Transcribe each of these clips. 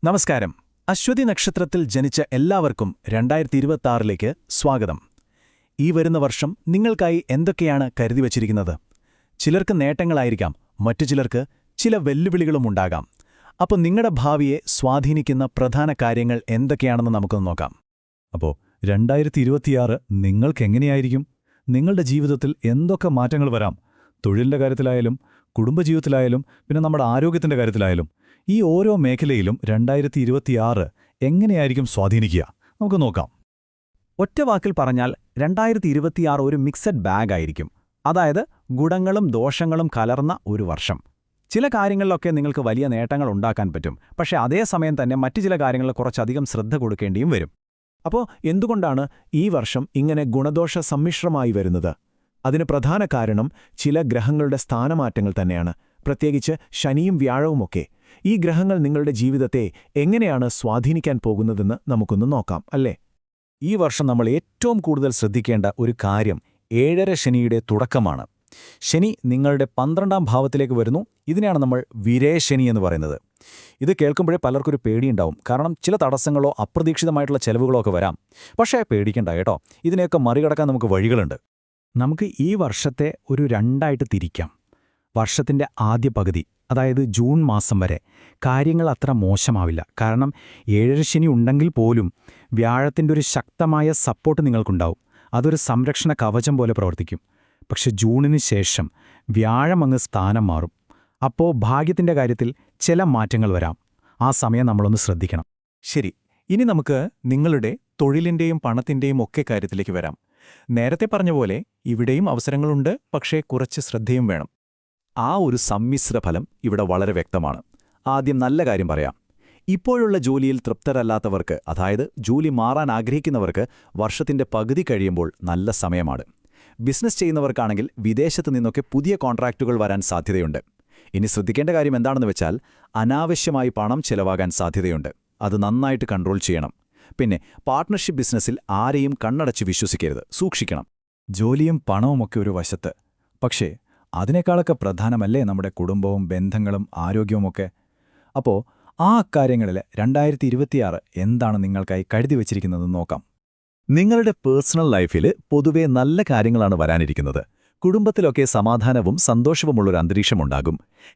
നമസ്കാരം. അശ്വതി നക്ഷത്രത്തിൽ ജനിച്ച എല്ലാവർക്കും 2026ലേക്ക് സ്വാഗതം. ഈ വരുന്ന വർഷം നിങ്ങൾക്കായി എന്തൊക്കെയാണ് കരുതിവച്ചിരിക്കുന്നത്? ചിലർക്ക് നേട്ടങ്ങളായിരിക്കാം, മറ്റു ചിലർക്ക് ചില വെല്ലുവിളികളുമുണ്ടാകാം. അപ്പോൾ നിങ്ങളുടെ ഭാവിയെ സ്വാധീനിക്കുന്ന പ്രധാന കാര്യങ്ങൾ എന്തൊക്കെയാണെന്ന് നമുക്കൊന്ന് നോക്കാം. അപ്പോൾ 2026 നിങ്ങൾക്കെങ്ങനെയായിരിക്കും? നിങ്ങളുടെ ജീവിതത്തിൽ എന്തൊക്കെ മാറ്റങ്ങൾ വരാം? തൊഴിലിൻ്റെ കാര്യത്തിലായാലും കുടുംബജീവിതത്തിലായാലും പിന്നെ നമ്മുടെ ആരോഗ്യത്തിൻ്റെ കാര്യത്തിലായാലും ഈ ഓരോ മേഖലയിലും 2026 എങ്ങനെയായിരിക്കും സ്വാധീനിക്കുക? നമുക്ക് നോക്കാം. ഒറ്റ വാക്കിൽ പറഞ്ഞാൽ 2026 ഒരു മിക്സഡ് ബാഗ് ആയിരിക്കും. അതായത് ഗുണങ്ങളും ദോഷങ്ങളും കലർന്ന ഒരു വർഷം. ചില കാര്യങ്ങളിലൊക്കെ നിങ്ങൾക്ക് വലിയ നേട്ടങ്ങൾ ഉണ്ടാക്കാൻ പറ്റും, പക്ഷേ അതേസമയം തന്നെ മറ്റു ചില കാര്യങ്ങളിൽ കുറച്ചധികം ശ്രദ്ധ കൊടുക്കേണ്ടിയും വരും. അപ്പോൾ എന്തുകൊണ്ടാണ് ഈ വർഷം ഇങ്ങനെ ഗുണദോഷ സമ്മിശ്രമായി വരുന്നത്? അതിന് പ്രധാന കാരണം ചില ഗ്രഹങ്ങളുടെ സ്ഥാനമാറ്റങ്ങൾ തന്നെയാണ്, പ്രത്യേകിച്ച് ശനിയും വ്യാഴവുമൊക്കെ. ഈ ഗ്രഹങ്ങൾ നിങ്ങളുടെ ജീവിതത്തെ എങ്ങനെയാണ് സ്വാധീനിക്കാൻ പോകുന്നതെന്ന് നമുക്കൊന്ന് നോക്കാം, അല്ലേ? ഈ വർഷം നമ്മൾ ഏറ്റവും കൂടുതൽ ശ്രദ്ധിക്കേണ്ട ഒരു കാര്യം 7ാം ശനിയുടെ തുടക്കമാണ്. ശനി നിങ്ങളുടെ 12ാം ഭാവത്തിലേക്ക് വരുന്നു. ഇതിനെയാണ് നമ്മൾ വിരയശനി എന്ന് പറയുന്നത്. ഇത് കേൾക്കുമ്പോഴേ പലർക്കൊരു പേടിയുണ്ടാവും, കാരണം ചില തടസ്സങ്ങളോ അപ്രതീക്ഷിതമായിട്ടുള്ള ചെലവുകളോ ഒക്കെ വരാം. പക്ഷേ പേടിക്കണ്ട കേട്ടോ, ഇതിനെയൊക്കെ മറികടക്കാൻ നമുക്ക് വഴികളുണ്ട്. നമുക്ക് ഈ വർഷത്തെ ഒരു രണ്ടായിട്ട് തിരിക്കാം. വർഷത്തിൻ്റെ ആദ്യ പകുതി, അതായത് ജൂൺ മാസം വരെ കാര്യങ്ങൾ അത്ര മോശമാവില്ല. കാരണം 7ാം ശനി ഉണ്ടെങ്കിൽ പോലും വ്യാഴത്തിൻ്റെ ഒരു ശക്തമായ സപ്പോർട്ട് നിങ്ങൾക്കുണ്ടാവും. അതൊരു സംരക്ഷണ കവചം പോലെ പ്രവർത്തിക്കും. പക്ഷെ ജൂണിന് ശേഷം വ്യാഴം അങ്ങ് സ്ഥാനം മാറും. അപ്പോൾ ഭാഗ്യത്തിൻ്റെ കാര്യത്തിൽ ചില മാറ്റങ്ങൾ വരാം. ആ സമയം നമ്മളൊന്ന് ശ്രദ്ധിക്കണം. ശരി, ഇനി നമുക്ക് നിങ്ങളുടെ തൊഴിലിൻ്റെയും പണത്തിൻ്റെയും ഒക്കെ കാര്യത്തിലേക്ക് വരാം. നേരത്തെ പറഞ്ഞ പോലെ ഇവിടെയും അവസരങ്ങളുണ്ട്, പക്ഷേ കുറച്ച് ശ്രദ്ധയും വേണം. ആ ഒരു സമ്മിശ്ര ഫലം ഇവിടെ വളരെ വ്യക്തമാണ്. ആദ്യം നല്ല കാര്യം പറയാം. ഇപ്പോഴുള്ള ജോലിയിൽ തൃപ്തരല്ലാത്തവർക്ക്, അതായത് ജോലി മാറാൻ ആഗ്രഹിക്കുന്നവർക്ക് വർഷത്തിന്റെ പകുതി കഴിയുമ്പോൾ നല്ല സമയമാണ്. ബിസിനസ് ചെയ്യുന്നവർക്കാണെങ്കിൽ വിദേശത്തു നിന്നൊക്കെ പുതിയ കോൺട്രാക്റ്റുകൾ വരാൻ സാധ്യതയുണ്ട്. ഇനി ശ്രദ്ധിക്കേണ്ട കാര്യം എന്താണെന്ന് വെച്ചാൽ, അനാവശ്യമായി പണം ചെലവാകാൻ സാധ്യതയുണ്ട്. അത് നന്നായിട്ട് കൺട്രോൾ ചെയ്യണം. പിന്നെ പാർട്ട്ണർഷിപ്പ് ബിസിനസ്സിൽ ആരെയും കണ്ണടച്ച് വിശ്വസിക്കരുത്, സൂക്ഷിക്കണം. ജോലിയും പണവുമൊക്കെ ഒരു വശത്ത്, പക്ഷേ അതിനേക്കാളൊക്കെ പ്രധാനമല്ലേ നമ്മുടെ കുടുംബവും ബന്ധങ്ങളും ആരോഗ്യവുമൊക്കെ? അപ്പോൾ ആ കാര്യങ്ങളിൽ 2026 എന്താണ് നിങ്ങൾക്കായി കരുതി വച്ചിരിക്കുന്നതെന്ന് നോക്കാം. നിങ്ങളുടെ പേഴ്സണൽ ലൈഫിൽ പൊതുവെ നല്ല കാര്യങ്ങളാണ് വരാനിരിക്കുന്നത്. കുടുംബത്തിലൊക്കെ സമാധാനവും സന്തോഷവുമുള്ളൊരു അന്തരീക്ഷമുണ്ടാകും.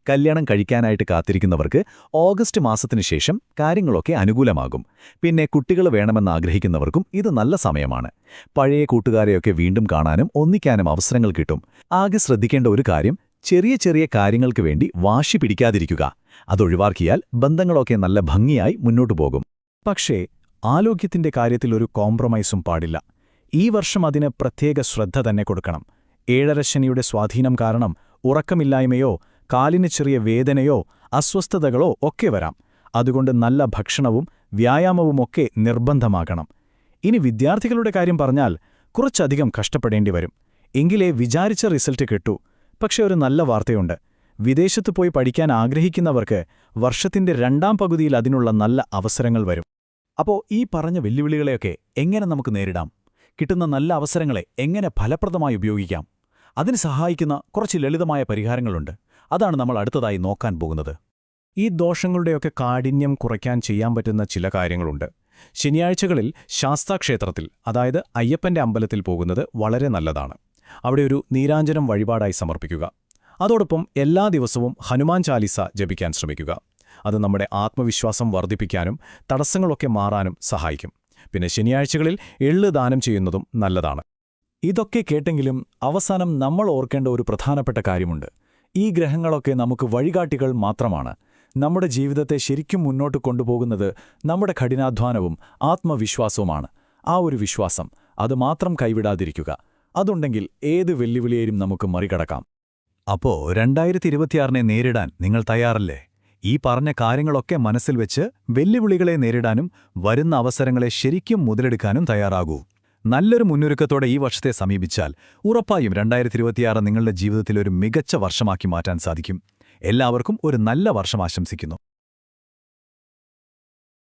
കല്യാണം കഴിക്കാനായിട്ട് കാത്തിരിക്കുന്നവർക്ക് ഓഗസ്റ്റ് മാസത്തിനു ശേഷം കാര്യങ്ങളൊക്കെ അനുകൂലമാകും. പിന്നെ കുട്ടികൾ വേണമെന്ന് ആഗ്രഹിക്കുന്നവർക്കും ഇത് നല്ല സമയമാണ്. പഴയ കൂട്ടുകാരെയൊക്കെ വീണ്ടും കാണാനും ഒന്നിക്കാനും അവസരങ്ങൾ കിട്ടും. ആകെ ശ്രദ്ധിക്കേണ്ട ഒരു കാര്യം, ചെറിയ ചെറിയ കാര്യങ്ങൾക്ക് വേണ്ടി വാശി പിടിക്കാതിരിക്കുക. അതൊഴിവാക്കിയാൽ ബന്ധങ്ങളൊക്കെ നല്ല ഭംഗിയായി മുന്നോട്ടു പോകും. പക്ഷേ ആരോഗ്യത്തിൻ്റെ കാര്യത്തിൽ ഒരു കോംപ്രമൈസും പാടില്ല. ഈ വർഷം അതിന് പ്രത്യേക ശ്രദ്ധ തന്നെ കൊടുക്കണം. 7ാം ശനിയുടെ സ്വാധീനം കാരണം ഉറക്കമില്ലായ്മയോ കാലിന് ചെറിയ വേദനയോ അസ്വസ്ഥതകളോ ഒക്കെ വരാം. അതുകൊണ്ട് നല്ല ഭക്ഷണവും വ്യായാമവുമൊക്കെ നിർബന്ധമാക്കണം. ഇനി വിദ്യാർത്ഥികളുടെ കാര്യം പറഞ്ഞാൽ കുറച്ചധികം കഷ്ടപ്പെടേണ്ടി വരും. എങ്കിലേ വിചാരിച്ച റിസൾട്ട് കിട്ടൂ. പക്ഷെ ഒരു നല്ല വാർത്തയുണ്ട്. വിദേശത്ത് പോയി പഠിക്കാൻ ആഗ്രഹിക്കുന്നവർക്ക് വർഷത്തിന്റെ 2ാം പകുതിയിൽ അതിനുള്ള നല്ല അവസരങ്ങൾ വരും. അപ്പോൾ ഈ പറഞ്ഞ വെല്ലുവിളികളെയൊക്കെ എങ്ങനെ നമുക്ക് നേരിടാം? കിട്ടുന്ന നല്ല അവസരങ്ങളെ എങ്ങനെ ഫലപ്രദമായി ഉപയോഗിക്കാം? അതിന് സഹായിക്കുന്ന കുറച്ച് ലളിതമായ പരിഹാരങ്ങളുണ്ട്. അതാണ് നമ്മൾ അടുത്തതായി നോക്കാൻ പോകുന്നത്. ഈ ദോഷങ്ങളുടെയൊക്കെ കാഠിന്യം കുറയ്ക്കാൻ ചെയ്യാൻ പറ്റുന്ന ചില കാര്യങ്ങളുണ്ട്. ശനിയാഴ്ചകളിൽ ശാസ്താക്ഷേത്രത്തിൽ, അതായത് അയ്യപ്പന്റെ അമ്പലത്തിൽ പോകുന്നത് വളരെ നല്ലതാണ്. അവിടെ ഒരു നീരാഞ്ജനം വഴിപാടായി സമർപ്പിക്കുക. അതോടൊപ്പം എല്ലാ ദിവസവും ഹനുമാൻ ചാലിസ ജപിക്കാൻ ശ്രമിക്കുക. അത് നമ്മുടെ ആത്മവിശ്വാസം വർദ്ധിപ്പിക്കാനും തടസ്സങ്ങളൊക്കെ മാറാനും സഹായിക്കും. പിന്നെ ശനിയാഴ്ചകളിൽ എള്ള് ദാനം ചെയ്യുന്നതും നല്ലതാണ്. ഇതൊക്കെ കേട്ടെങ്കിലും അവസാനം നമ്മൾ ഓർക്കേണ്ട ഒരു പ്രധാനപ്പെട്ട കാര്യമുണ്ട്. ഈ ഗ്രഹങ്ങളൊക്കെ നമുക്ക് വഴികാട്ടികൾ മാത്രമാണ്. നമ്മുടെ ജീവിതത്തെ ശരിക്കും മുന്നോട്ട് കൊണ്ടുപോകുന്നത് നമ്മുടെ കഠിനാധ്വാനവും ആത്മവിശ്വാസവുമാണ്. ആ ഒരു വിശ്വാസം, അത് മാത്രം കൈവിടാതിരിക്കുക. അതുണ്ടെങ്കിൽ ഏത് വെല്ലുവിളിയെയും നമുക്ക് മറികടക്കാം. അപ്പോൾ 2026 നേരിടാൻ നിങ്ങൾ തയ്യാറല്ലേ? ഈ പറഞ്ഞ കാര്യങ്ങളൊക്കെ മനസ്സിൽ വെച്ച് വെല്ലുവിളികളെ നേരിടാനും വരുന്ന അവസരങ്ങളെ ശരിക്കും മുതലെടുക്കാനും തയ്യാറാകൂ. നല്ലൊരു മുന്നൊരുക്കത്തോടെ ഈ വർഷത്തെ സമീപിച്ചാൽ ഉറപ്പായും 2026 നിങ്ങളുടെ ജീവിതത്തിൽ ഒരു മികച്ച വർഷമാക്കി മാറ്റാൻ സാധിക്കും. എല്ലാവർക്കും ഒരു നല്ല വർഷം ആശംസിക്കുന്നു.